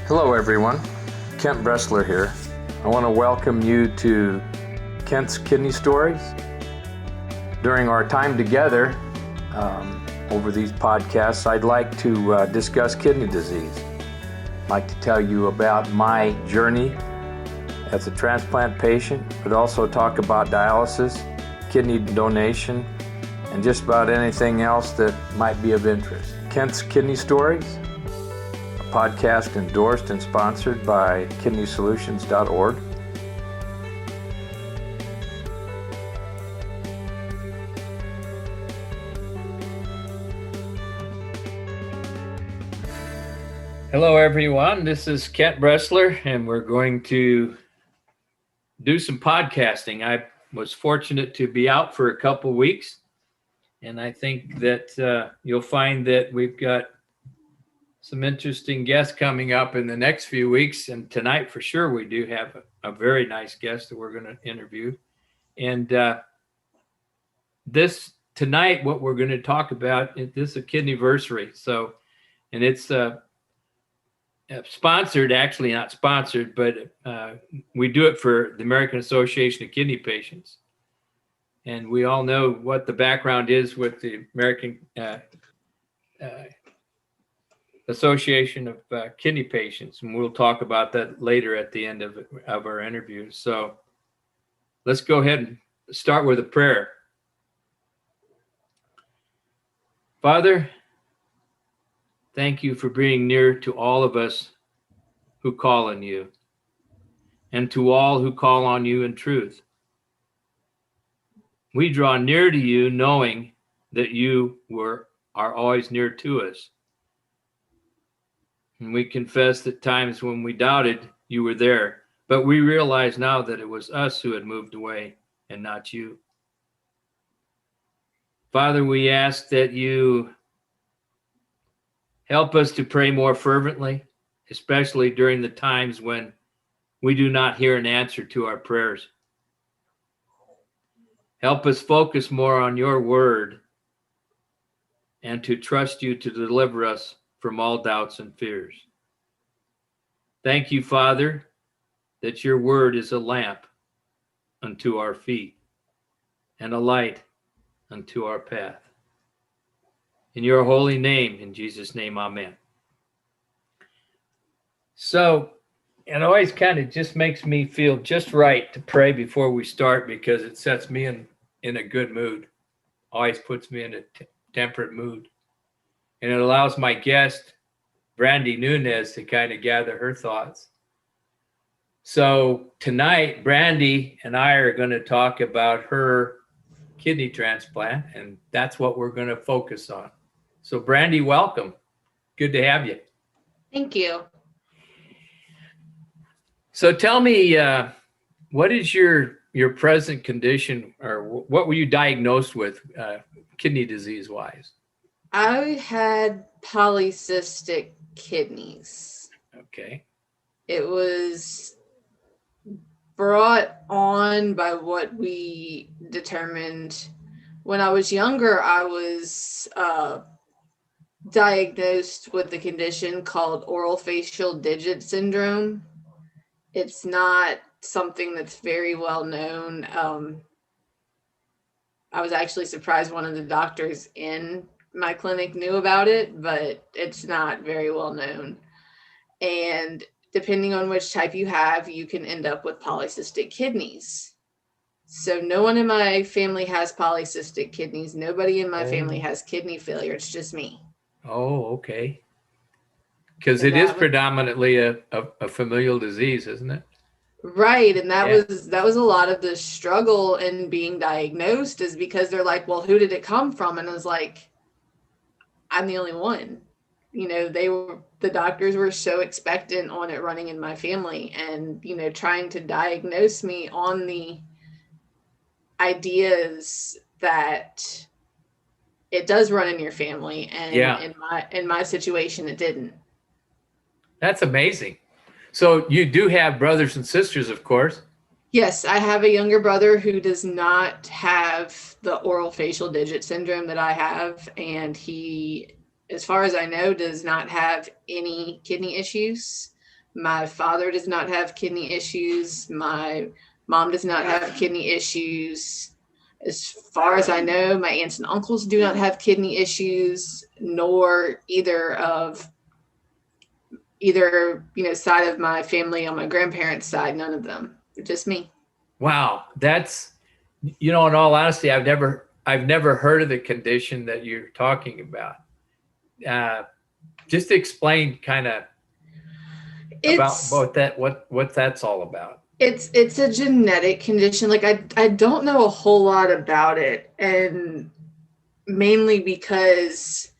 Hello everyone, Kent.Bressler here. I want to welcome you to Kent's Kidney Stories. During our time together over these podcasts, I'd like to discuss kidney disease. I'd like to tell you about my journey as a transplant patient, but also talk about dialysis, kidney donation, and just about anything else that might be of interest. Kent's Kidney Stories, a podcast endorsed and sponsored by kidneysolutions.org. Hello everyone, this is Kent.Bressler, and we're going to do some podcasting. I was fortunate to be out for a couple weeks, and I think that you'll find that we've got some interesting guests coming up in the next few weeks, and tonight for sure we do have a very nice guest that we're going to interview. And tonight what we're going to talk about, this is a kidneyversary. So, and it's sponsored, actually not sponsored, but we do it for the American Association of Kidney Patients. And we all know what the background is with the American Association of Kidney Patients. And we'll talk about that later at the end of our interview. So let's go ahead and start with a prayer. Father, thank you for being near to all of us who call on you, and to all who call on you in truth. We draw near to you knowing that you are always near to us. And we confess that times when we doubted, you were there, but we realize now that it was us who had moved away and not you. Father, we ask that you help us to pray more fervently, especially during the times when we do not hear an answer to our prayers. Help us focus more on your word and to trust you to deliver us from all doubts and fears. Thank you, Father, that your word is a lamp unto our feet and a light unto our path. In your holy name, in Jesus' name, amen. So, it always kind of just makes me feel just right to pray before we start, because it sets me in a good mood. Always puts me in a temperate mood. And it allows my guest, Brandi Nunez, to kind of gather her thoughts. So tonight, Brandi and I are going to talk about her kidney transplant, and that's what we're going to focus on. So Brandi, welcome. Good to have you. Thank you. So tell me, what is your present condition, or what were you diagnosed with kidney disease wise? I had polycystic kidneys. Okay. It was brought on by what we determined. When I was younger, I was diagnosed with a condition called oral facial digit syndrome. It's not something that's very well known. I was actually surprised one of the doctors in my clinic knew about it, but it's not very well known. And depending on which type you have, you can end up with polycystic kidneys. So no one in my family has polycystic kidneys. Nobody in my family has kidney failure. It's just me. Oh, okay. Because it is predominantly a familial disease, isn't it? Right. And that was a lot of the struggle in being diagnosed, is because they're like, well, who did it come from? And I was like, I'm the only one. You know, the doctors were so expectant on it running in my family, and, you know, trying to diagnose me on the ideas that it does run in your family. And in my situation, it didn't. That's amazing. So you do have brothers and sisters, of course. Yes, I have a younger brother who does not have the oral facial digit syndrome that I have, and he, as far as I know, does not have any kidney issues. My father does not have kidney issues. My mom does not have kidney issues. As far as I know, my aunts and uncles do not have kidney issues, nor side of my family on my grandparents' side, none of them. Just me. Wow, that's, in all honesty, I've never heard of the condition that you're talking about. Just explain kind of about both that, what that's all about. It's a genetic condition. Like I don't know a whole lot about it, and mainly because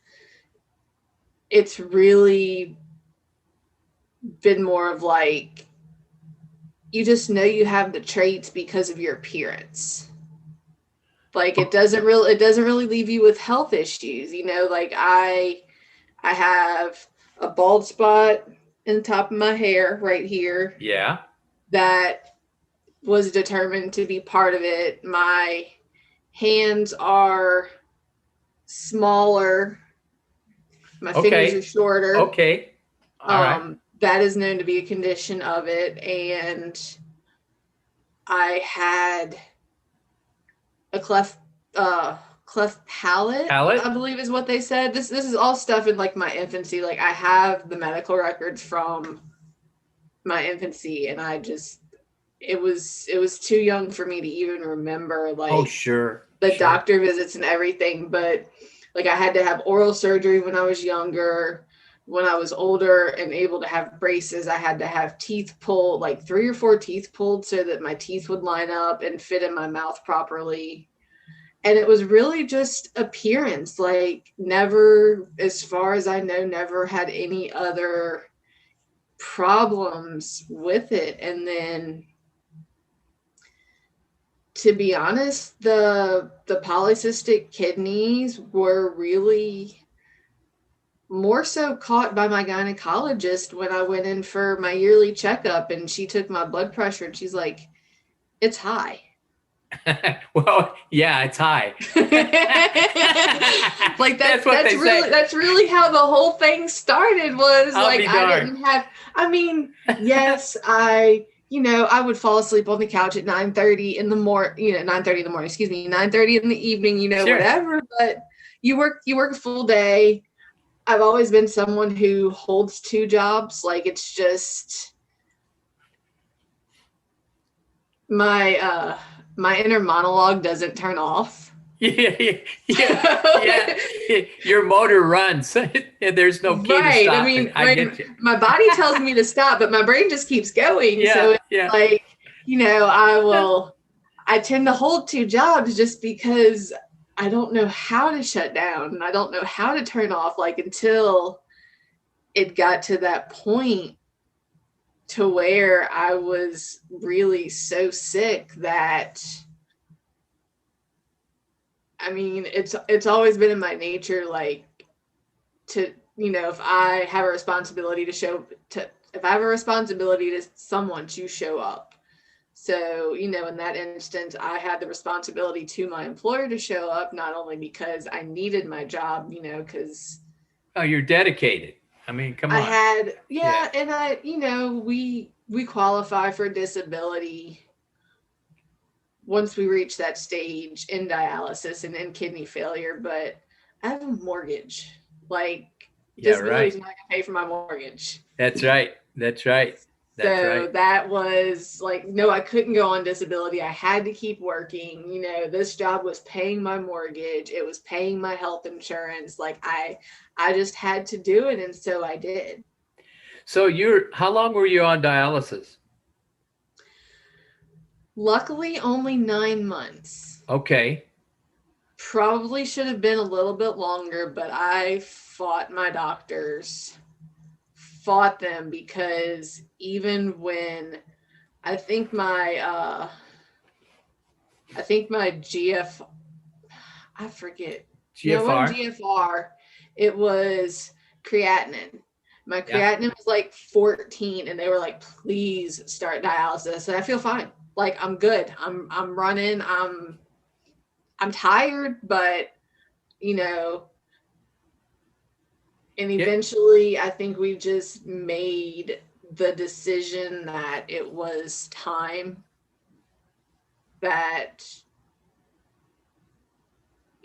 it's really been more of like, you just know you have the traits because of your appearance. Like it doesn't really leave you with health issues. Like I have a bald spot in the top of my hair right here. Yeah. That was determined to be part of it. My hands are smaller. My fingers are shorter. Okay. All right. That is known to be a condition of it. And I had a cleft palate, I believe is what they said. This is all stuff in like my infancy. Like I have the medical records from my infancy, and it was too young for me to even remember the doctor visits and everything. But like I had to have oral surgery when I was younger. When I was older and able to have braces, I had to have teeth pulled, like 3 or 4 teeth pulled, so that my teeth would line up and fit in my mouth properly. And it was really just appearance. Like never, as far as I know, never had any other problems with it. And then, to be honest, the polycystic kidneys were really more so caught by my gynecologist when I went in for my yearly checkup, and she took my blood pressure and she's like, it's high. Well, yeah, it's high. Like that's really how the whole thing started, was like I didn't have, yes, I would fall asleep on the couch at 9:30 in the morning, 9:30 in the morning, 9:30 in the evening, sure. Whatever, but you work a full day. I've always been someone who holds 2 jobs. Like it's just my inner monologue doesn't turn off. Yeah. Your motor runs. There's no key to stop. I get you. My body tells me to stop, but my brain just keeps going. Yeah, so it's like, I tend to hold 2 jobs just because I don't know how to shut down, and I don't know how to turn off, like until it got to that point to where I was really so sick that, it's always been in my nature, like to, if I have a responsibility to someone to show up. So, in that instance, I had the responsibility to my employer to show up, not only because I needed my job, because... Oh, you're dedicated. Come on. I had, and I, we qualify for disability once we reach that stage in dialysis and in kidney failure, but I have a mortgage. Like, disability is not going to pay for my mortgage. That's right. That was like, no, I couldn't go on disability. I had to keep working. This job was paying my mortgage. It was paying my health insurance. Like I just had to do it. And so I did. So how long were you on dialysis? Luckily, only 9 months. Okay. Probably should have been a little bit longer, but I fought my doctors. Fought them, because even when I think my GF, I forget. GFR? GFR, it was creatinine. My creatinine was like 14, and they were like, please start dialysis. And I feel fine. Like I'm good. I'm running. I'm tired, but and eventually I think we just made the decision that it was time that,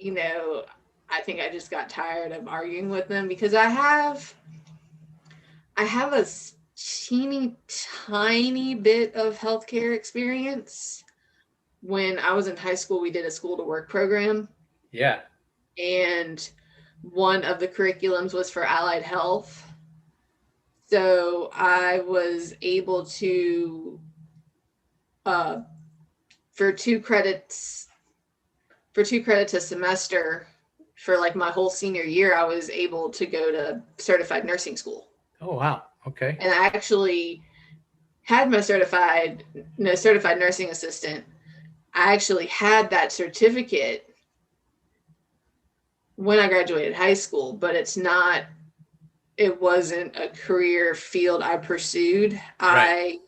I think I just got tired of arguing with them, because I have a teeny tiny bit of healthcare experience. When I was in high school, we did a school to work program. Yeah. And one of the curriculums was for allied health. So I was able to, for 2 credits a semester, for like my whole senior year, I was able to go to certified nursing school. Oh, wow. Okay. And I actually had my certified nursing assistant. I actually had that certificate when I graduated high school, but it wasn't a career field I pursued. Right.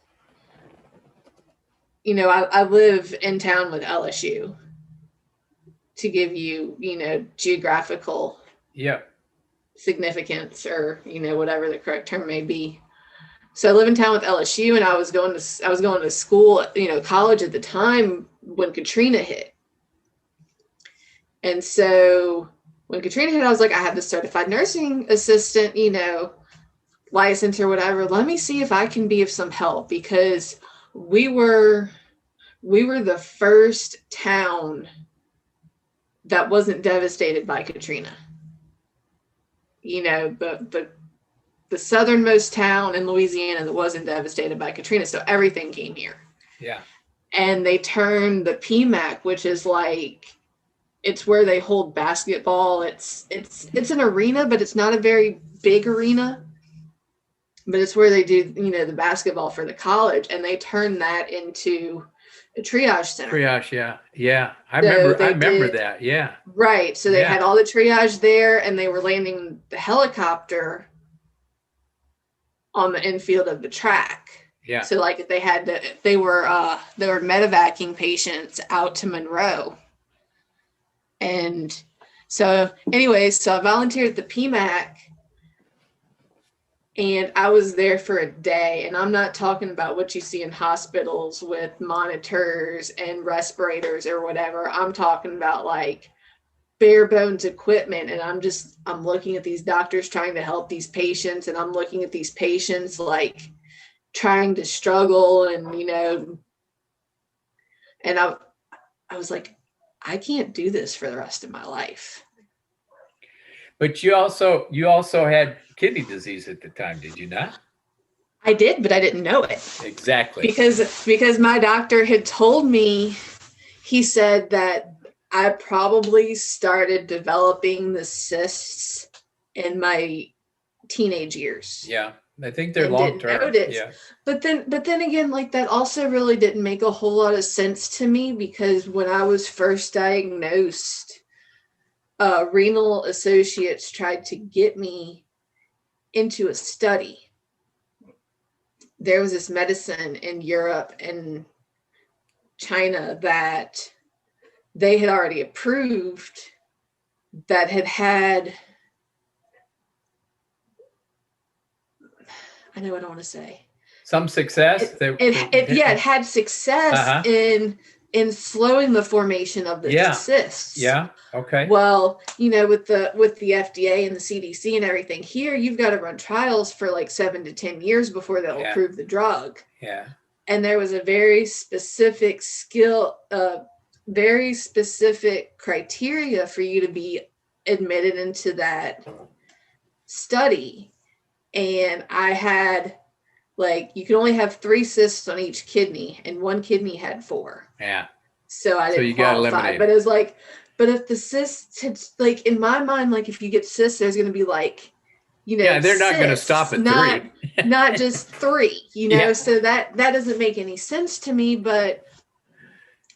I live in town with LSU, to give you, geographical significance, or, whatever the correct term may be. So I live in town with LSU, and I was going to school, college at the time when Katrina hit. And so when Katrina hit, I was like, I have the certified nursing assistant, license or whatever. Let me see if I can be of some help, because we were the first town that wasn't devastated by Katrina. The southernmost town in Louisiana that wasn't devastated by Katrina. So everything came here. Yeah. And they turned the PMAC, which is like, it's where they hold basketball. It's an arena, but it's not a very big arena. But it's where they do, the basketball for the college. And they turned that into a triage center. Triage, yeah. Yeah. I remember that. Yeah. Right. So they had all the triage there, and they were landing the helicopter on the infield of the track. Yeah. So like they were medevacing patients out to Monroe. And so anyways, so I volunteered at the PMAC, and I was there for a day. And I'm not talking about what you see in hospitals with monitors and respirators or whatever. I'm talking about like bare bones equipment. And I'm looking at these doctors trying to help these patients. And I'm looking at these patients like trying to struggle, and, and I was like, I can't do this for the rest of my life. But you also had kidney disease at the time, did you not? I did, but I didn't know it. Exactly. Because my doctor had told me, he said that I probably started developing the cysts in my teenage years. Yeah. I think they're long term. Yeah. But then again, like, that also really didn't make a whole lot of sense to me, because when I was first diagnosed, renal associates tried to get me into a study. There was this medicine in Europe and China that they had already approved, that had I know what I want to say. Some success. It had success in slowing the formation of the cysts. Yeah. Okay. Well, with the FDA and the CDC and everything here, you've got to run trials for like 7 to 10 years before they'll approve the drug. Yeah. And there was a very specific very specific criteria for you to be admitted into that study. And I had, like, you can only have 3 cysts on each kidney, and one kidney had 4. Yeah. So I didn't qualify. But it was like, but if the cysts had, like, in my mind, like, if you get cysts, there's going to be like, they're not going to stop at 3. Not just 3, so that doesn't make any sense to me. But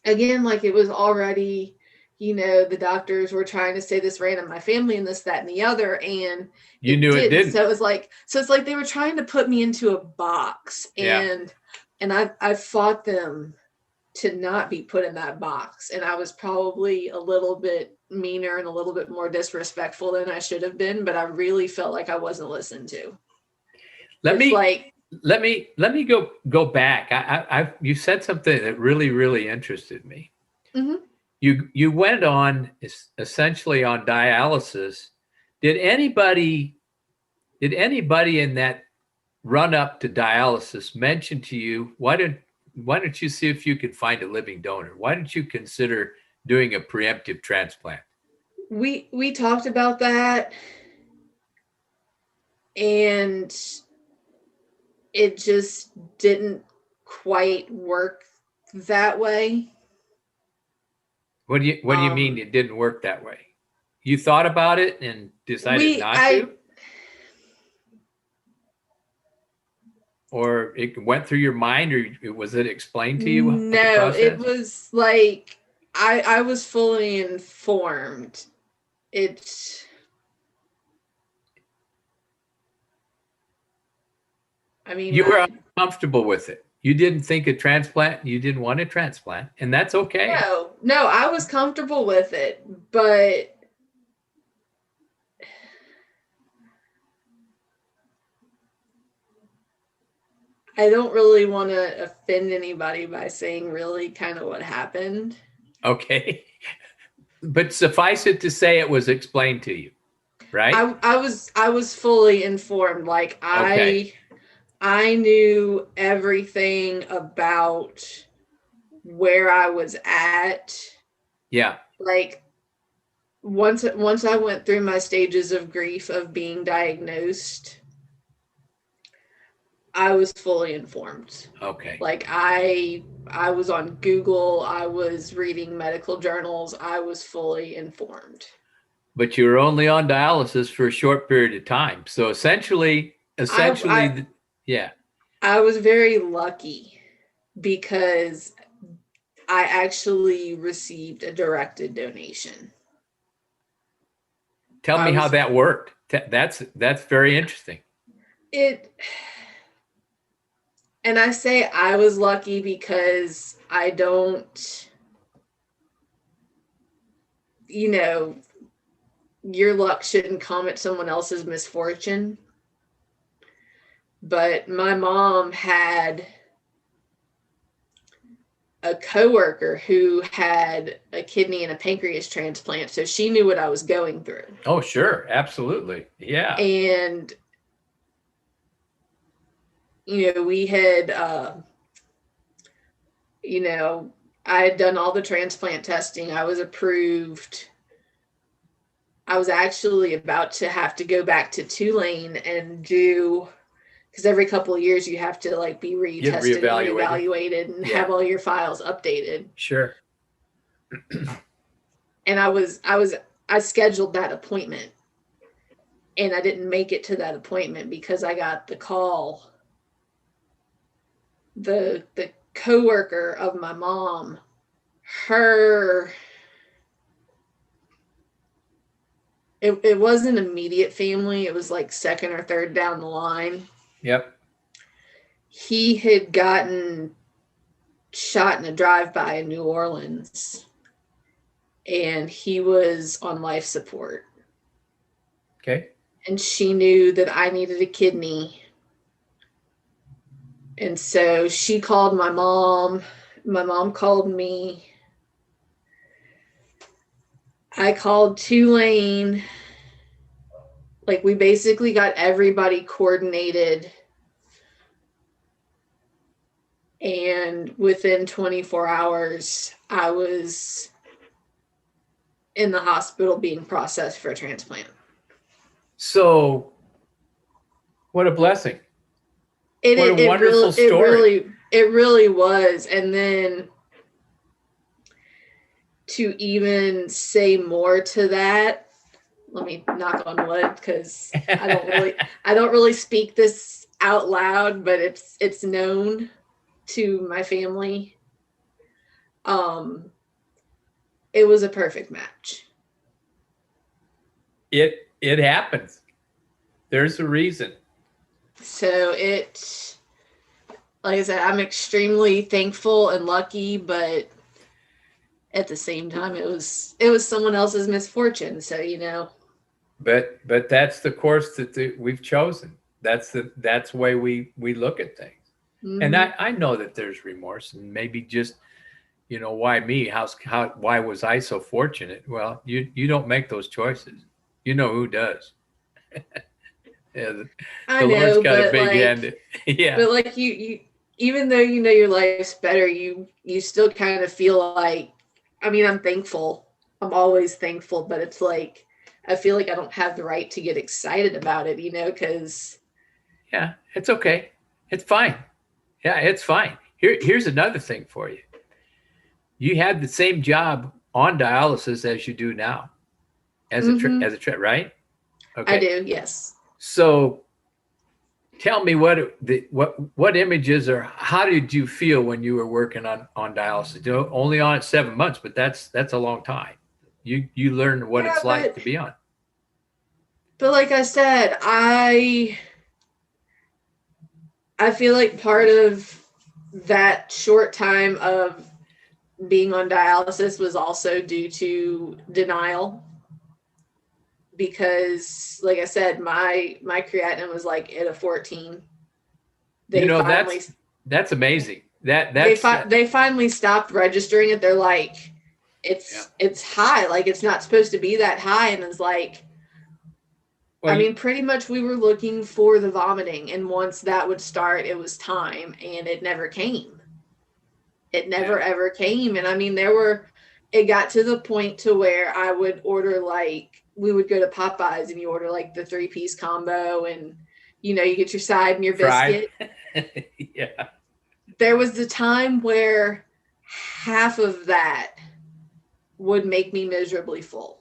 again, like, it was already, the doctors were trying to say this ran in my family and this, that, and the other. And you knew it didn't. So it's like they were trying to put me into a box, and I fought them to not be put in that box. And I was probably a little bit meaner and a little bit more disrespectful than I should have been, but I really felt like I wasn't listened to. let me go back. You said something that really interested me. Hmm. You went on essentially on dialysis. Did anybody in that run up to dialysis mention to you, why don't you see if you could find a living donor? Why don't you consider doing a preemptive transplant? We talked about that, and it just didn't quite work that way. What do you mean it didn't work that way? You thought about it and decided not to? Or it went through your mind, or was it explained to you? No, it was like I was fully informed. You were uncomfortable with it. You didn't think a transplant, you didn't want a transplant, and that's okay. No, I was comfortable with it, but I don't really want to offend anybody by saying really kind of what happened. Okay. But suffice it to say it was explained to you, right? I was fully informed. Like Okay. I knew everything about where I was at. Yeah. Like once I went through my stages of grief of being diagnosed, I was fully informed. Okay. Like I was on Google, I was reading medical journals, I was fully informed. But you were only on dialysis for a short period of time. So essentially, yeah. I was very lucky because I actually received a directed donation. Tell me how that worked. That's very interesting. And I say I was lucky because I don't, your luck shouldn't come at someone else's misfortune. But my mom had a coworker who had a kidney and a pancreas transplant, so she knew what I was going through. Oh, sure. Absolutely. Yeah. And we had I had done all the transplant testing. I was approved. I was actually about to have to go back to Tulane and do, because every couple of years you have to like be retested and reevaluated and have all your files updated. Sure. And I scheduled that appointment, and I didn't make it to that appointment because I got the call. The coworker of my mom, it wasn't immediate family. It was like second or third down the line. Yep. He had gotten shot in a drive-by in New Orleans, and he was on life support. Okay. And she knew that I needed a kidney. And so she called my mom. My mom called me. I called Tulane. Like, we basically got everybody coordinated. And within 24 hours, I was in the hospital being processed for a transplant. So, what a blessing. What a wonderful story. It really was. And then to even say more to that, let me knock on wood, because I don't really speak this out loud, but it's known to my family. It was a perfect match. It happens. There's a reason. So like I said, I'm extremely thankful and lucky, but at the same time, it was someone else's misfortune. So, But that's the course that we've chosen. that's the way we look at things. And I know that there's remorse, and maybe just, why me? Why was I so fortunate? Well, you don't make those choices. You know who does. Yeah, I the Lord's know, got a but big like, hand. Yeah. but like you, even though you know your life's better, you still kind of feel like, I mean, I'm thankful. I'm always thankful, but it's like, I feel like I don't have the right to get excited about it, because. Yeah, it's okay. It's fine. Yeah, it's fine. Here's another thing for you. You had the same job on dialysis as you do now, as a right? Okay. I do, yes. So tell me what images, or how did you feel when you were working on dialysis? Only on it 7 months, but that's a long time. You learn what it's like to be on. But like I said, I feel like part of that short time of being on dialysis was also due to denial, because like I said, my creatinine was like at a 14. That's amazing. They finally stopped registering it. They're like, it's high, like it's not supposed to be that high. And it's like, well, I mean, pretty much we were looking for the vomiting, and once that would start, it was time, and it never came. It never ever came. And I mean, it got to the point to where I would order, like, we would go to Popeyes and you order like the 3-piece combo, and you get your side and your biscuit. Yeah. There was the time where half of that would make me miserably full.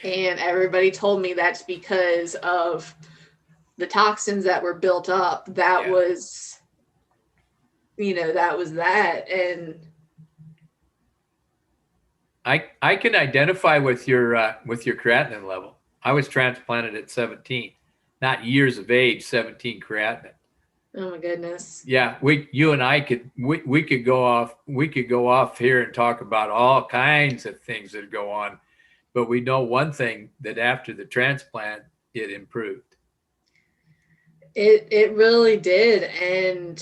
And everybody told me that's because of the toxins that were built up. That was, that was that. And I can identify with your creatinine level. I was transplanted at 17, not years of age, 17 creatinine. Oh my goodness. Yeah, you and I could go off here and talk about all kinds of things that go on, but we know one thing, that after the transplant, it improved. It really did. And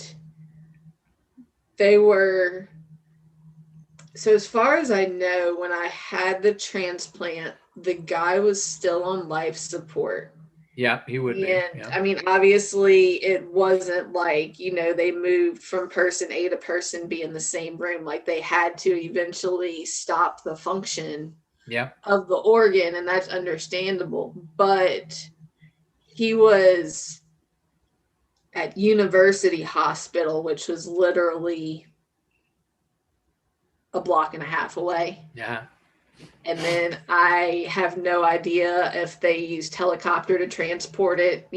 so as far as I know, when I had the transplant, the guy was still on life support. Yeah, he would be. And I mean, obviously it wasn't like, they moved from person A to person B in the same room. Like, they had to eventually stop the function of the organ, and that's understandable. But he was at University Hospital, which was literally a block and a half away. Yeah. And then I have no idea if they used helicopter to transport it,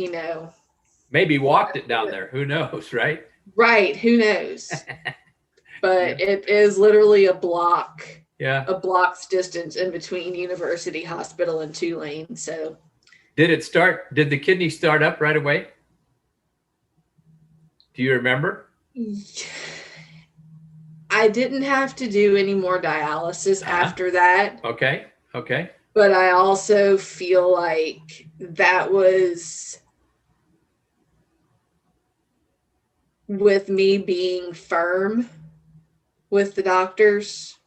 Maybe walked it down there. Who knows, right? Right. Who knows? But it is literally a block. Yeah. A block's distance in between University Hospital and Tulane. So did the kidney start up right away? Do you remember? I didn't have to do any more dialysis after that. Okay. But I also feel like that was with me being firm with the doctors,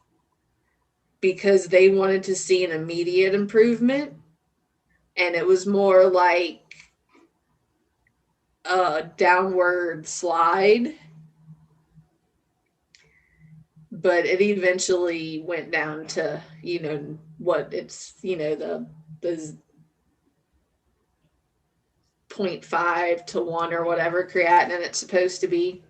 because they wanted to see an immediate improvement. And it was more like a downward slide. But it eventually went down to, what it's, the 0.5 to 1 or whatever creatinine it's supposed to be.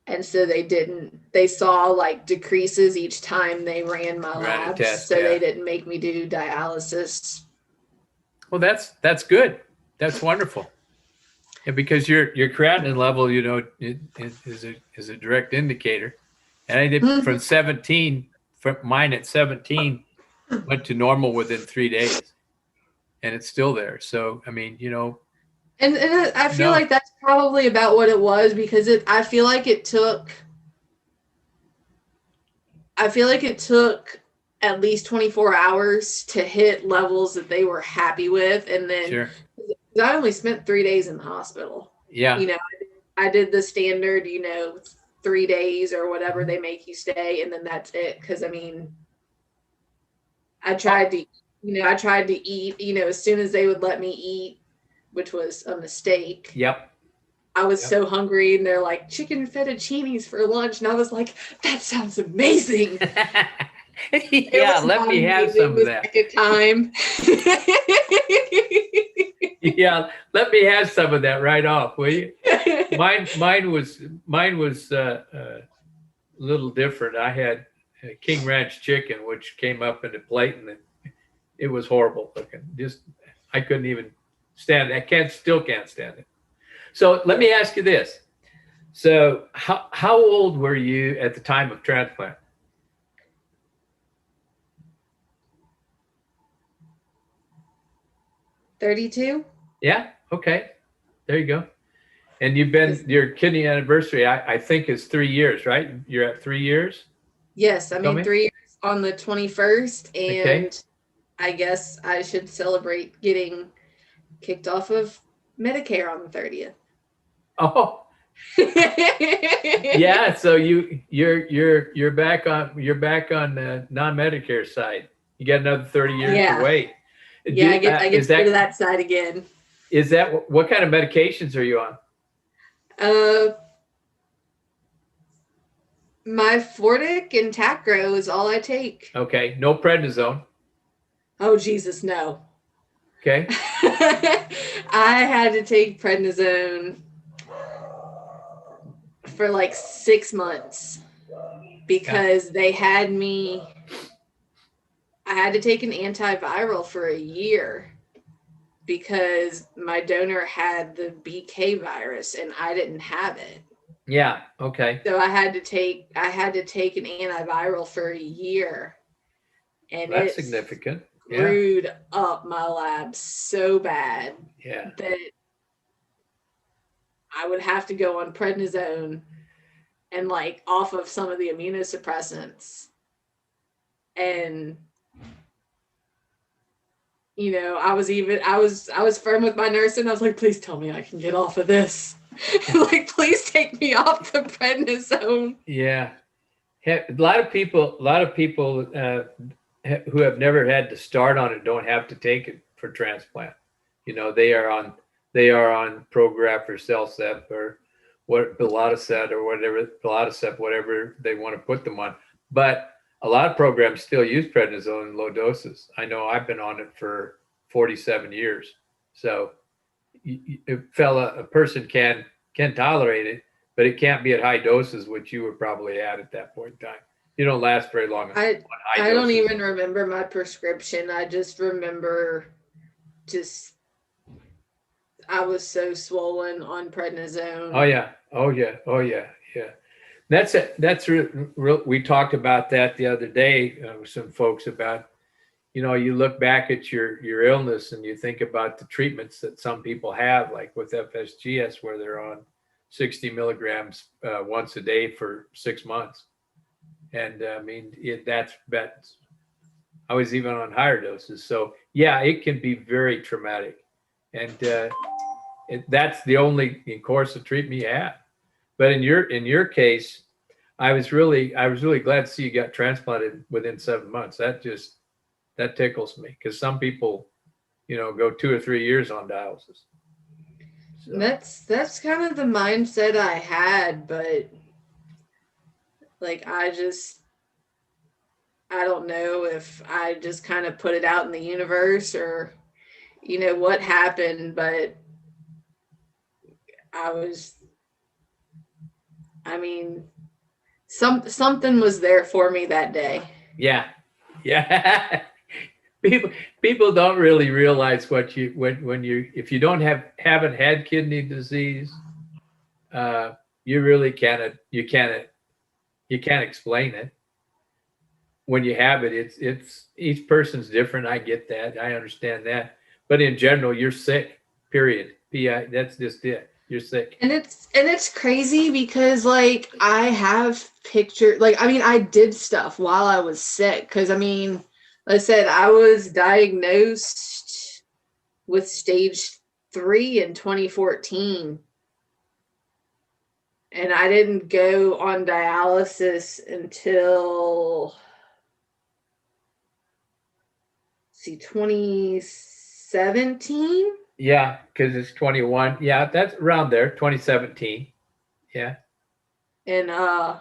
And so they saw like decreases each time they ran my labs. They didn't make me do dialysis. Well, that's good. That's wonderful. Yeah, because your creatinine level, is a direct indicator. And I did from 17, mine at 17 went to normal within 3 days, and it's still there. So, I mean, And I feel like that's probably about what it was, because I feel like it took at least 24 hours to hit levels that they were happy with. And then I only spent 3 days in the hospital. Yeah. You know, I did the standard, 3 days or whatever they make you stay, and then that's it. Because I mean, I tried to eat, as soon as they would let me eat, which was a mistake. Yep. I was so hungry, and they're like, chicken fettuccinis for lunch, and I was like, that sounds amazing. Yeah, let me have some of that. Good time. Yeah, let me have some of that right off, will you? Mine was a little different. I had King Ranch chicken, which came up in a plate, and it was horrible looking. Just I couldn't even stand it. Still can't stand it. So let me ask you this. So how old were you at the time of transplant? 32. Yeah. Okay. There you go. And your kidney anniversary, I think, is 3 years, right? You're at 3 years? Yes. I mean, 3 years on the 21st. And Okay. I guess I should celebrate getting kicked off of Medicare on the 30th. Oh. Yeah. So you're back on the non-Medicare side. You got another 30 years to wait. Yeah, I get to go to that side again. Is that what kind of medications are you on? My Fortic and Tacro is all I take. Okay. No prednisone. Oh, Jesus, no. Okay. I had to take prednisone for like 6 months because I had to take an antiviral for a year because my donor had the BK virus and I didn't have it. Yeah. Okay. So I had to take an antiviral for a year. And that's significant. Screwed up my labs so bad that I would have to go on prednisone and like off of some of the immunosuppressants. And I was firm with my nurse, and I was like, please tell me I can get off of this. Like, please take me off the prednisone. Yeah. A lot of people who have never had to start on it don't have to take it for transplant. They are on Prograf or Cellcept or Belatacept or whatever they want to put them on. But a lot of programs still use prednisone in low doses. I know I've been on it for 47 years. So a person can tolerate it, but it can't be at high doses, which you were probably at that point in time. You don't last very long. I don't even remember my prescription. I just remember I was so swollen on prednisone. Oh yeah. That's real. We talked about that the other day with some folks about, you look back at your illness and you think about the treatments that some people have, like with FSGS, where they're on 60 milligrams once a day for 6 months. And I mean, I was even on higher doses. So yeah, it can be very traumatic. And that's the only course of treatment you have. But in your case, I was really glad to see you got transplanted within 7 months. That tickles me, because some people, go 2 or 3 years on dialysis. So. That's kind of the mindset I had, but like I don't know if I just kind of put it out in the universe or what happened, but something was there for me that day. Yeah. People don't really realize when if you haven't had kidney disease, you really can't explain it. When you have it, it's each person's different. I get that. I understand that. But in general, you're sick. Period. That's just it. You're sick. And it's crazy because like I have pictures, like, I mean, I did stuff while I was sick. Cause I mean, like I said, I was diagnosed with stage 3 in 2014. And I didn't go on dialysis until 2017. Yeah, because it's 21. Yeah, that's around there, 2017. Yeah. And I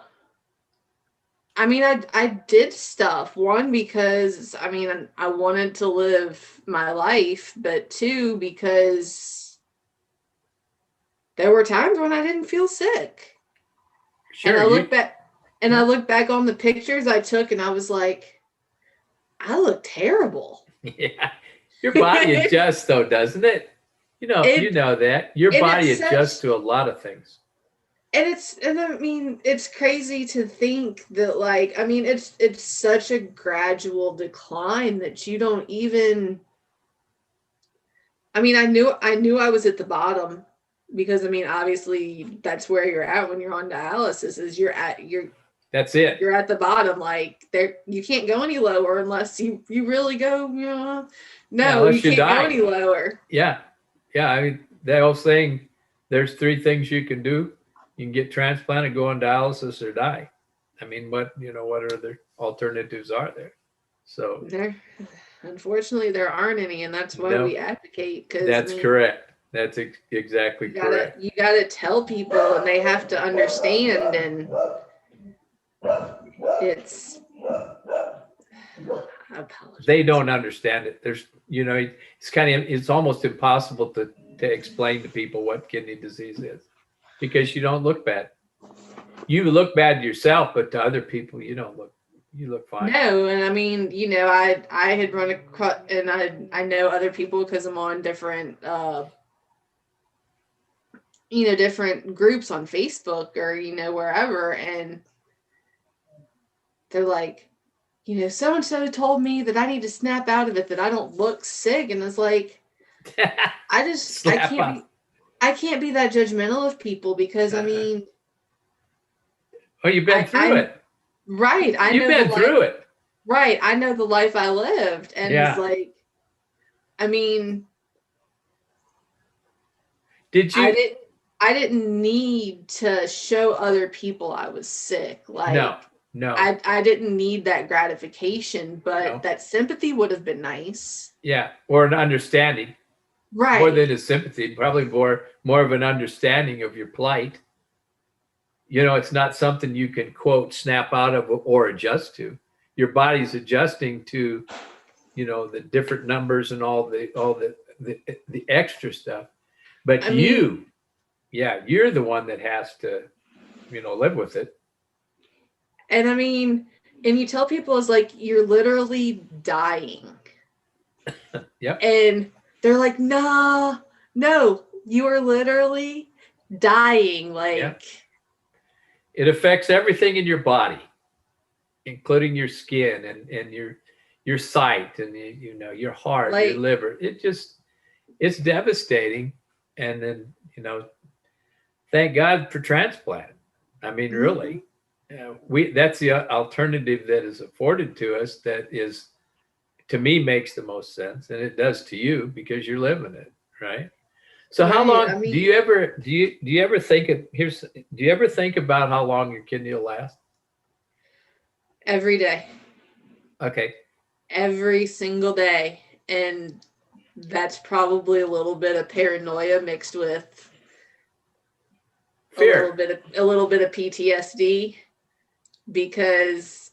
mean, I did stuff. One, because I mean, I wanted to live my life, but two, because there were times when I didn't feel sick. Sure. And I look back, I look back on the pictures I took, and I was like, I look terrible. Yeah. Your body adjusts, though, doesn't it? You know that your body adjusts to a lot of things. And I mean, it's crazy to think that, like, I mean, it's such a gradual decline that you don't even. I mean, I knew I was at the bottom, because I mean, obviously that's where you're at when you're on dialysis, is That's it. You're at the bottom. Like, there, you can't go any lower unless you really go, no, you can't go any lower. Yeah. Yeah. I mean, that old saying, there's 3 things you can do. You can get transplanted, go on dialysis, or die. I mean, what other alternatives are there? So unfortunately, there aren't any, and that's why we advocate. That's correct. That's exactly correct. You gotta tell people, and they have to understand, and it's. I apologize. They don't understand it. There's, it's almost impossible to explain to people what kidney disease is, because you don't look bad. You look bad yourself, but to other people, you look fine. No, and I mean, I had run across, and I know other people because I'm on different, different groups on Facebook or, wherever, and they're like, so-and-so told me that I need to snap out of it, that I don't look sick. And it's like, I can't be that judgmental of people, because I mean, oh, you've been through it. Right. You've been through it. Right. I know the life I lived. And it's like, I mean, I didn't need to show other people I was sick. Like, no. I didn't need that gratification, but that sympathy would have been nice. Yeah. Or an understanding. Right. More than a sympathy, probably more of an understanding of your plight. It's not something you can, quote, snap out of or adjust to. Your body's adjusting to, the different numbers and all the extra stuff. But you're the one that has to, live with it. And I mean, and you tell people, it's like, you're literally dying. Yep. And they're like, no, you are literally dying. Like, yep. It affects everything in your body, including your skin and your sight and your heart, your liver. It's devastating. And then, thank God for transplant. I mean, really, that's the alternative that is afforded to us. That is, to me, makes the most sense, and it does to you because you're living it, right? So how long do you ever think about how long your kidney will last? Every day. Okay. Every single day. And that's probably a little bit of paranoia mixed with fear. A little bit of PTSD, because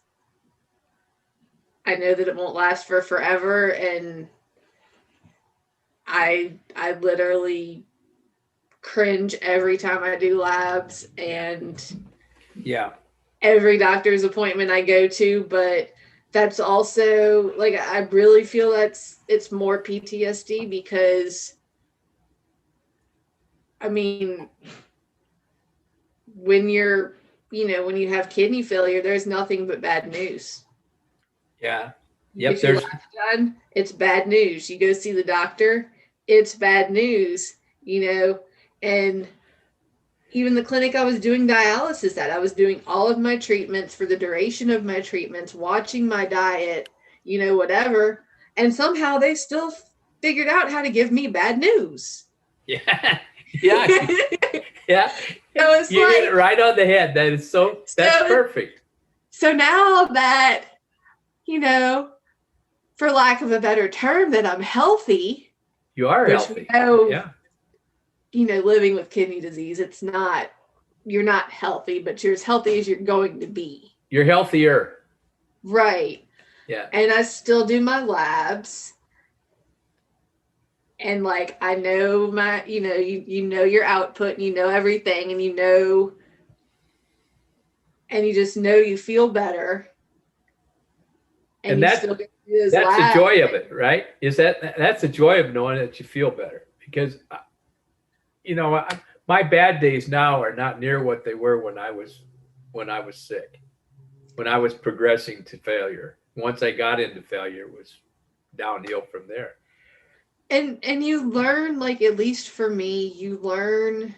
I know that it won't last for forever, and I literally cringe every time I do labs, and every doctor's appointment I go to. But that's also, like, I really feel it's more PTSD, because I mean, when you're, when you have kidney failure, there's nothing but bad news. Yeah. Yep. If your lab's done, it's bad news. You go see the doctor, it's bad news, and even the clinic I was doing dialysis at, I was doing all of my treatments for the duration of my treatments, watching my diet, whatever. And somehow they still figured out how to give me bad news. Yeah. Yeah. Yeah. So it's You hit it like, right on the head. That's perfect. so now that, you know, for lack of a better term, that I'm healthy, You are which healthy. we know, Yeah. you know, living with kidney disease, you're not healthy, but you're as healthy as you're going to be. You're healthier. Right. Yeah. And I still do my labs. And like, I know my, you know, you know your output, and you know everything, and you just know you feel better. And you still get to do those that's the labs. joy of it, right? That's the joy of knowing that you feel better, because, you know, my bad days now are not near what they were when I was sick, when I was progressing to failure. Once I got into failure, it was downhill from there. And you learn, like, at least for me, you learn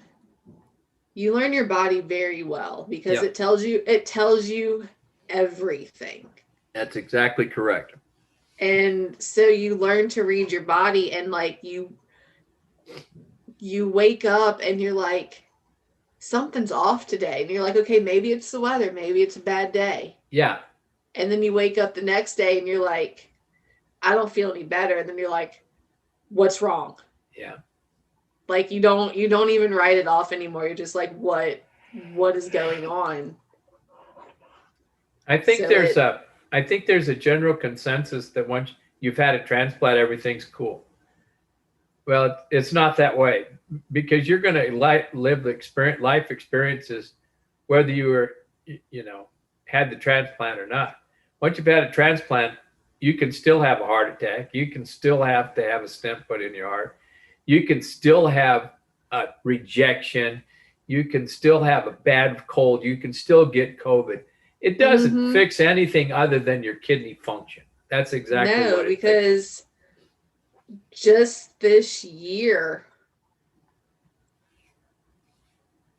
your body very well, because Yeah. it tells you everything. That's exactly correct. And so you learn to read your body, and like you wake up and you're like, something's off today. And you're like, okay, maybe it's the weather, maybe it's a bad day. Yeah. And then you wake up the next day and you're like, I don't feel any better. And then you're like, what's wrong? Yeah. Like you don't even write it off anymore. You're just like, what is going on? I think there's a general consensus that once you've had a transplant, everything's cool. Well, it's not that way, because you're going to live the life experiences, whether you were, you know, had the transplant or not. Once you've had a transplant, you can still have a heart attack. You can still have to have a stent put in your heart. You can still have a rejection. You can still have a bad cold. You can still get COVID. It doesn't fix anything other than your kidney function. That's exactly what it because just this year,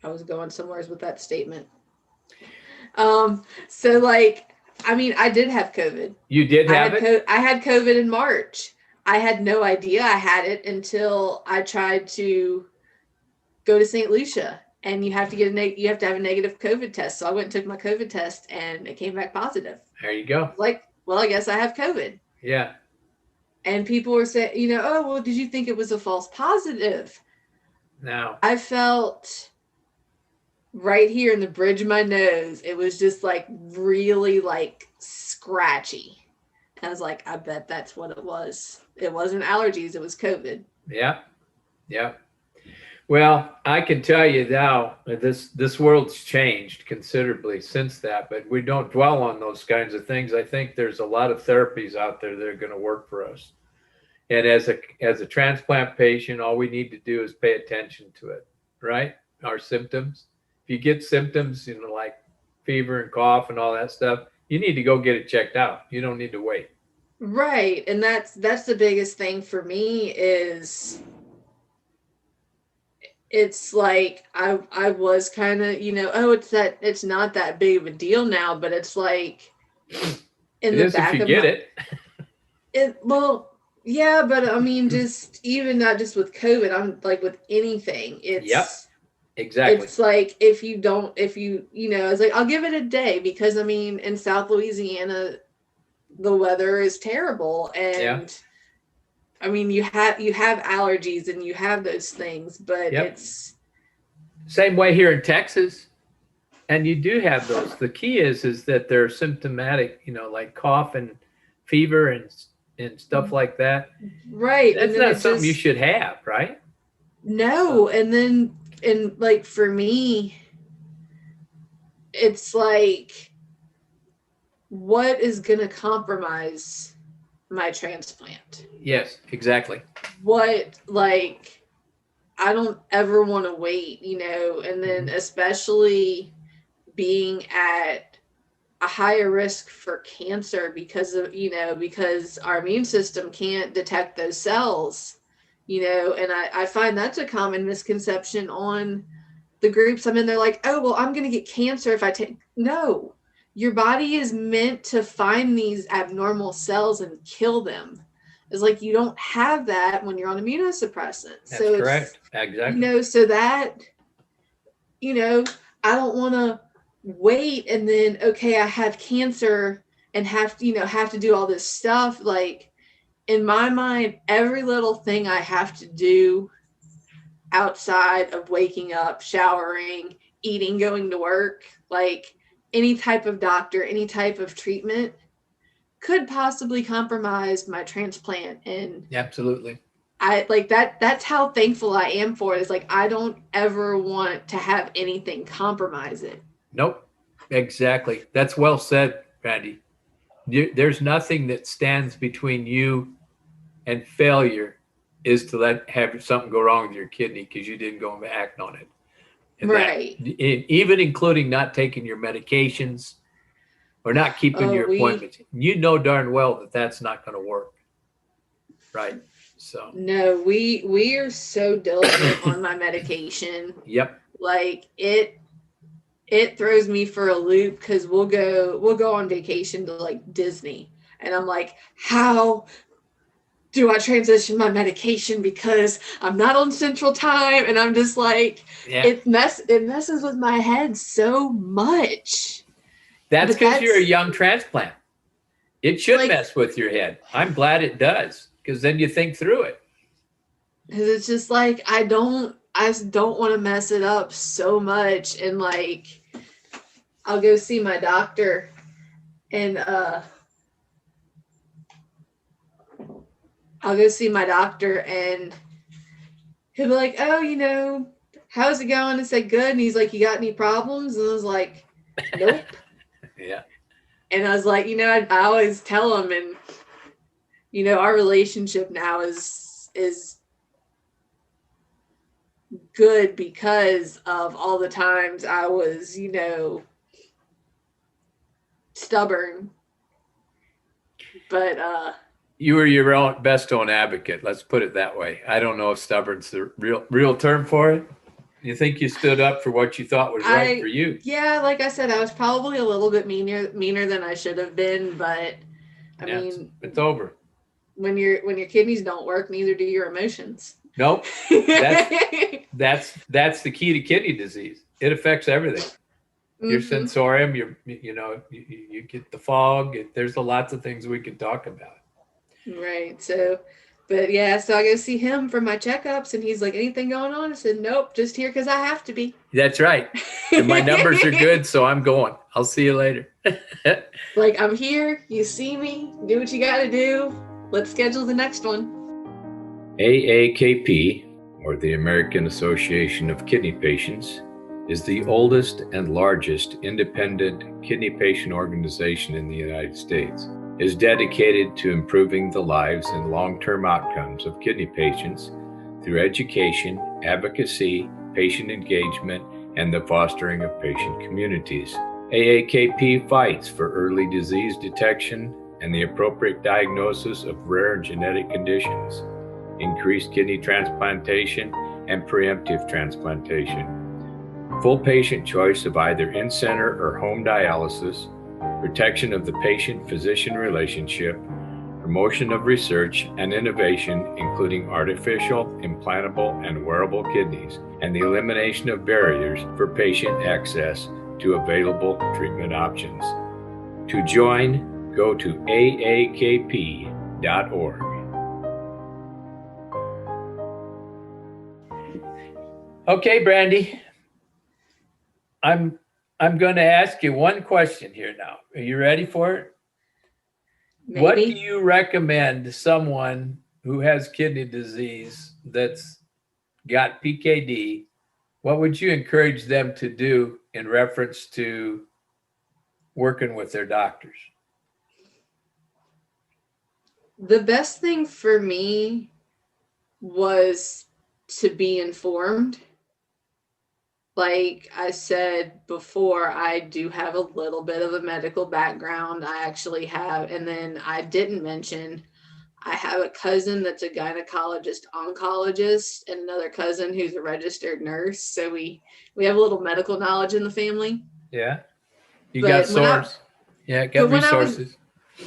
I was going somewhere with that statement. So like, I mean, I did have COVID. You did have it? I had COVID in March. I had no idea I had it until I tried to go to St. Lucia, and you have to you have to have a negative COVID test. So I went and took my COVID test, and it came back positive. There you go. Like, well, I guess I have COVID. Yeah. And people were saying, you know, oh, well, did you think it was a false positive? No. I felt right here in the bridge of my nose, it was just like really like scratchy. I was like, I bet that's what it was. It wasn't allergies, it was COVID. Yeah. Yeah. Well, I can tell you now, this world's changed considerably since that, but we don't dwell on those kinds of things. I think there's a lot of therapies out there that are going to work for us. And as a transplant patient, all we need to do is pay attention to it, right? Our symptoms. If you get symptoms, you know, like fever and cough and all that stuff, you need to go get it checked out. You don't need to wait. Right. And that's the biggest thing for me is it's like I was kind of, you know, oh, it's not that big of a deal now, but it's like in the back of it. Well, yeah, but I mean, just even not just with COVID, I'm like with anything. It's exactly. It's like if you know, it's like I'll give it a day, because I mean, in South Louisiana, the weather is terrible, and I mean, you have allergies and you have those things, but it's same way here in Texas, and you do have those. The key is that they're symptomatic, you know, like cough and fever and stuff like that. Right. That's not something you should have, right? No. And like for me, it's like, what is going to compromise my transplant? Yes, exactly. What, like, I don't ever want to wait, you know, and then especially being at a higher risk for cancer because our immune system can't detect those cells, you know, and I find that's a common misconception on the groups I'm in. They're like, oh, well, I'm going to get cancer if I take, no, your body is meant to find these abnormal cells and kill them. It's like you don't have that when you're on immunosuppressants. That's correct. Exactly. So that, I don't want to wait and then, okay, I have cancer and have to do all this stuff. Like, in my mind, every little thing I have to do outside of waking up, showering, eating, going to work, like any type of doctor, any type of treatment could possibly compromise my transplant. And Absolutely. I like that's how thankful I am for it. Is like, I don't ever want to have anything compromise it. Nope. Exactly. That's well said, Brandi. There's nothing that stands between you and failure is to have something go wrong with your kidney because you didn't go and act on it. And Right. Even including not taking your medications or not keeping your appointments. You know darn well that that's not going to work. Right. So. No, we are so diligent on my medication. Yep. Like it throws me for a loop because we'll go on vacation to like Disney, and I'm like, how do I transition my medication because I'm not on Central Time? And I'm just like, it messes with my head so much. That's because you're a young transplant. It should mess with your head. I'm glad it does, because then you think through it. Because it's just like, I just don't want to mess it up so much. And like, I'll go see my doctor, and he'll be like, oh, how's it going? I said, good. And he's like, you got any problems? And I was like, nope. Yeah. And I was like, I always tell him, and, our relationship now is good because of all the times I was, stubborn. But you were your own best own advocate. Let's put it that way. I don't know if stubborn's the real term for it. You think you stood up for what you thought was right for you? Yeah, like I said, I was probably a little bit meaner than I should have been, but I mean, it's over. When your kidneys don't work, neither do your emotions. Nope. That's the key to kidney disease. It affects everything. Mm-hmm. Your sensorium, you get the fog. There's lots of things we could talk about. Right. So I go see him for my checkups, and he's like, anything going on? I said, nope, just here because I have to be. That's right. And my numbers are good, so I'm going. I'll see you later. Like, I'm here. You see me. Do what you got to do. Let's schedule the next one. AAKP, or the American Association of Kidney Patients, is the oldest and largest independent kidney patient organization in the United States. It is dedicated to improving the lives and long-term outcomes of kidney patients through education, advocacy, patient engagement, and the fostering of patient communities. AAKP fights for early disease detection and the appropriate diagnosis of rare genetic conditions, increased kidney transplantation, and preemptive transplantation. Full patient choice of either in-center or home dialysis, protection of the patient-physician relationship, promotion of research and innovation, including artificial, implantable, and wearable kidneys, and the elimination of barriers for patient access to available treatment options. To join, go to aakp.org. Okay, Brandi. I'm going to ask you one question here now. Are you ready for it? Maybe. What do you recommend to someone who has kidney disease that's got PKD? What would you encourage them to do in reference to working with their doctors? The best thing for me was to be informed. Like I said before, I do have a little bit of a medical background. I actually have, and then I didn't mention, I have a cousin that's a gynecologist, oncologist, and another cousin who's a registered nurse. So we have a little medical knowledge in the family. Yeah. You got source. Yeah, got resources.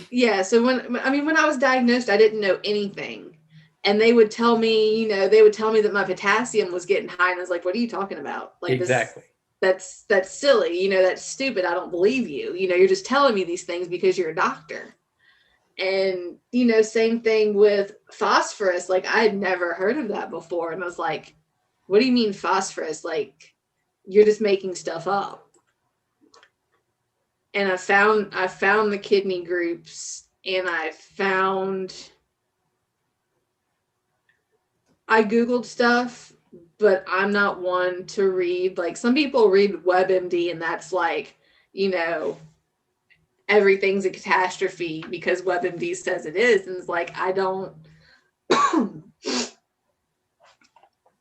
Yeah. So when I was diagnosed, I didn't know anything. And they would tell me, that my potassium was getting high. And I was like, what are you talking about? Like Exactly. that's silly. That's stupid. I don't believe you. You're just telling me these things because you're a doctor. And, same thing with phosphorus. Like I had never heard of that before. And I was like, what do you mean phosphorus? Like you're just making stuff up. And I found the kidney groups, and I Googled stuff, but I'm not one to read. Like some people read WebMD and that's like, everything's a catastrophe because WebMD says it is. And it's like, I don't,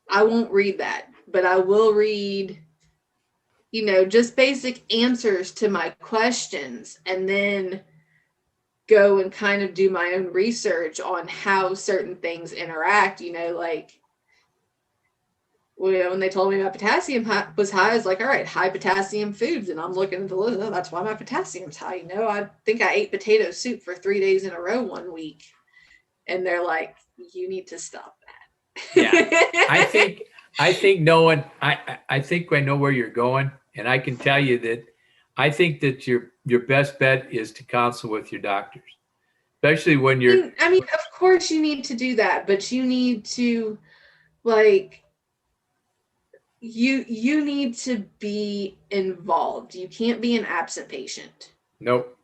I won't read that, but I will read, just basic answers to my questions, and then go and kind of do my own research on how certain things interact, like, when they told me my potassium was high, I was like, all right, high potassium foods. And I'm looking at the list. Oh, that's why my potassium's high. I think I ate potato soup for 3 days in a row one week. And they're like, you need to stop that. Yeah. I think no one, I think I know where you're going. And I can tell you that I think that your best bet is to consult with your doctors, especially when you're. I mean, of course you need to do that, but you need to, like, you need to be involved. You can't be an absent patient. Nope.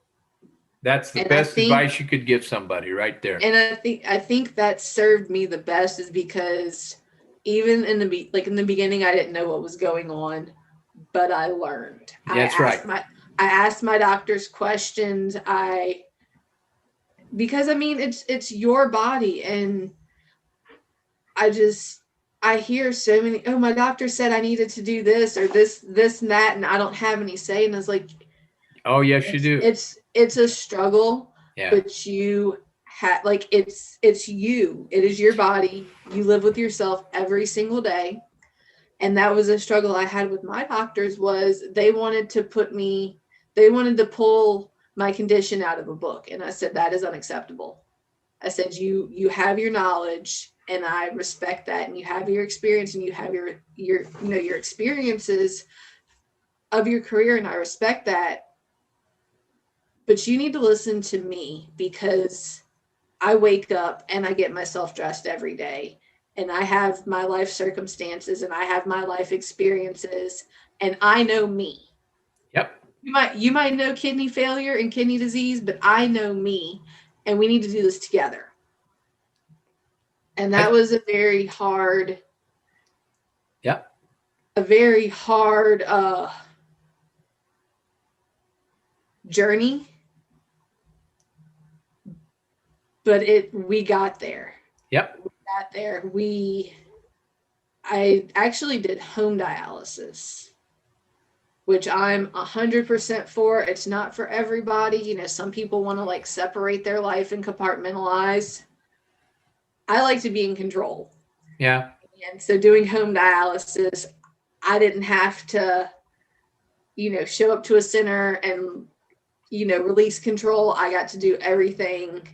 That's the And best advice you could give somebody right there. And I think that served me the best, is because even in the beginning, I didn't know what was going on, but I learned. That's right. I asked my doctors questions. Because it's your body, and I hear so many, oh, my doctor said I needed to do this or this and that, and I don't have any say. And I was like, oh yes, you do. It's a struggle, yeah. But you have, like, it's you. It is your body. You live with yourself every single day. And that was a struggle I had with my doctors, was they wanted to pull my condition out of a book. And I said, that is unacceptable. I said, you have your knowledge, and I respect that, and you have your experience, and you have your experiences of your career, and I respect that. But you need to listen to me, because I wake up and I get myself dressed every day, and I have my life circumstances, and I have my life experiences, and I know me. Yep. You might know kidney failure and kidney disease, but I know me, and we need to do this together. And that was a very hard, journey, but we got there. Yep. We got there. I actually did home dialysis, which I'm 100% for. It's not for everybody. Some people want to, like, separate their life and compartmentalize. I like to be in control. Yeah. And so doing home dialysis, I didn't have to, show up to a center and, release control. I got to do everything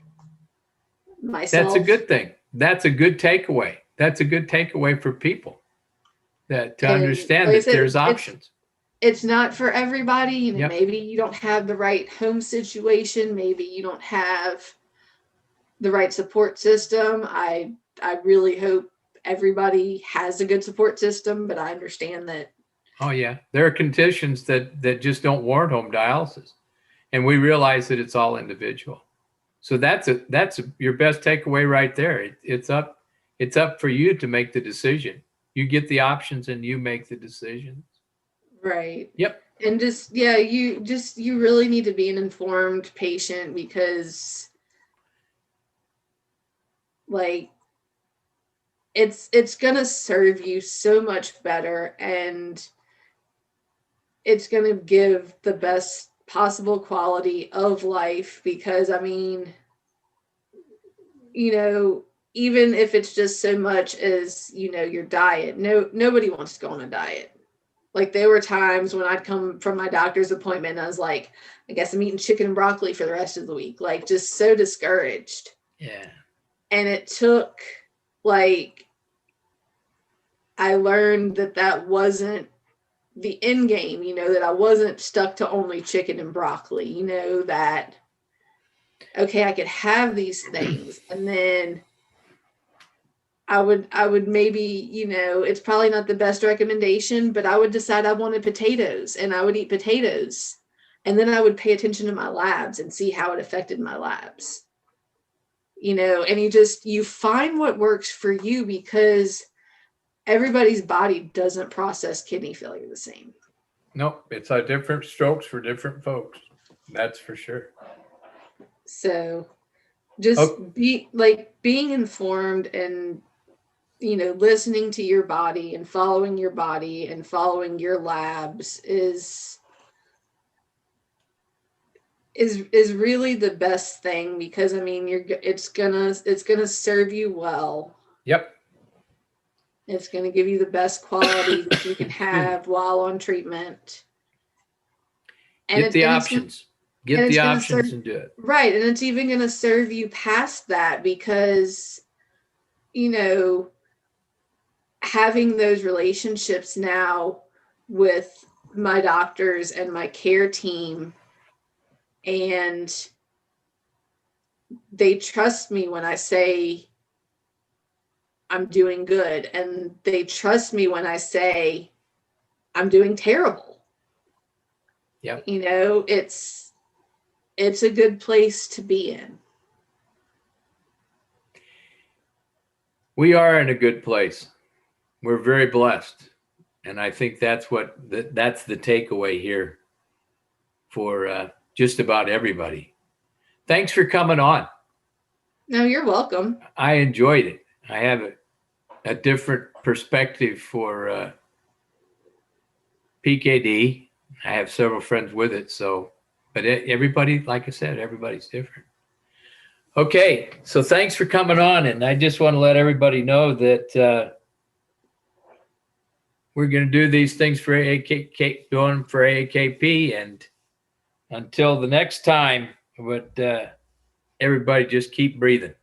myself. That's a good thing. That's a good takeaway. That's a good takeaway for people to understand that there's options. It's not for everybody. Maybe you don't have the right home situation. Maybe you don't have the right support system. I really hope everybody has a good support system, but I understand that. Oh yeah, there are conditions that just don't warrant home dialysis, and we realize that it's all individual. So that's your best takeaway right there. It's up for you to make the decision. You get the options and you make the decisions. Right. Yep. And you really need to be an informed patient, because, like, it's going to serve you so much better, and it's going to give the best possible quality of life, because even if it's just so much as, your diet, nobody wants to go on a diet. Like there were times when I'd come from my doctor's appointment and I was like, I guess I'm eating chicken and broccoli for the rest of the week. Like just so discouraged. Yeah. And it took like, I learned that wasn't the end game, you know, that I wasn't stuck to only chicken and broccoli, you know, that, okay, I could have these things. And then I would maybe, you know, it's probably not the best recommendation, but I would decide I wanted potatoes and I would eat potatoes. And then I would pay attention to my labs and see how it affected my labs. You know, and you find what works for you, because everybody's body doesn't process kidney failure the same. Nope, it's a different strokes for different folks. That's for sure. So just being informed and, you know, listening to your body and following your body and following your labs is really the best thing, because I mean, it's gonna serve you well. Yep. It's going to give you the best quality that you can have while on treatment. And Get the options. Get the options and do it. Right. And it's even going to serve you past that, because, you know, having those relationships now with my doctors and my care team, and they trust me when I say I'm doing good, and they trust me when I say I'm doing terrible. Yep. You know, it's a good place to be in. We are in a good place. We're very blessed. And I think that's that's the takeaway here for just about everybody. Thanks for coming on. No, you're welcome. I enjoyed it. I have a different perspective for PKD. I have several friends with it. So, but everybody, like I said, everybody's different. Okay. So thanks for coming on. And I just want to let everybody know that we're going to do these things for AAKP. And until the next time, but everybody just keep breathing.